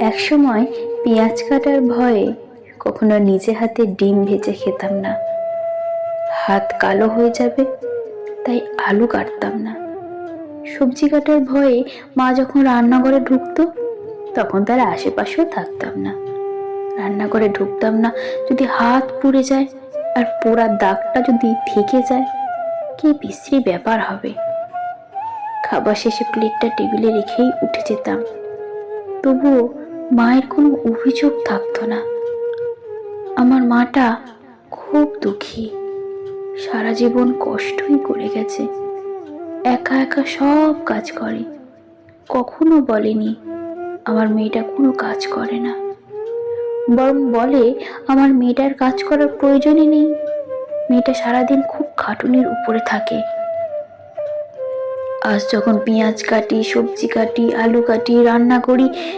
একসময় পেঁয়াজ কাটার ভয়ে কখনো নিজে হাতে ডিম ভেজে খেতাম না। হাত কালো হয়ে যাবে তাই আলু কাটতাম না। সবজি কাটার ভয়ে মা যখন রান্নাঘরে ঢুকতো তখন তার আশেপাশেও থাকতাম না। রান্নাঘরে ঢুকতাম না যদি হাত পুড়ে যায়, আর পোড়ার দাগটা যদি থেকে যায় কি বিশ্রী ব্যাপার হবে। খাবার শেষে প্লেটটা টেবিলে রেখেই উঠে যেতাম, তবুও মায়ের কোনো অভিযোগ থাকতো না। আমার মাটা খুব দুঃখী, সারা জীবন কষ্টই করে গেছে, একা একা সব কাজ করে। কখনো বলেনি আমার মেয়েটা কোনো কাজ করে না, বরং বলে আমার মেয়েটার কাজ করার প্রয়োজনই নেই, মেয়েটা সারাদিন খুব খাটুনির উপরে থাকে। আজ যখন পেঁয়াজ কাটি, সবজি কাটি, আলু কাটি, রান্না করি,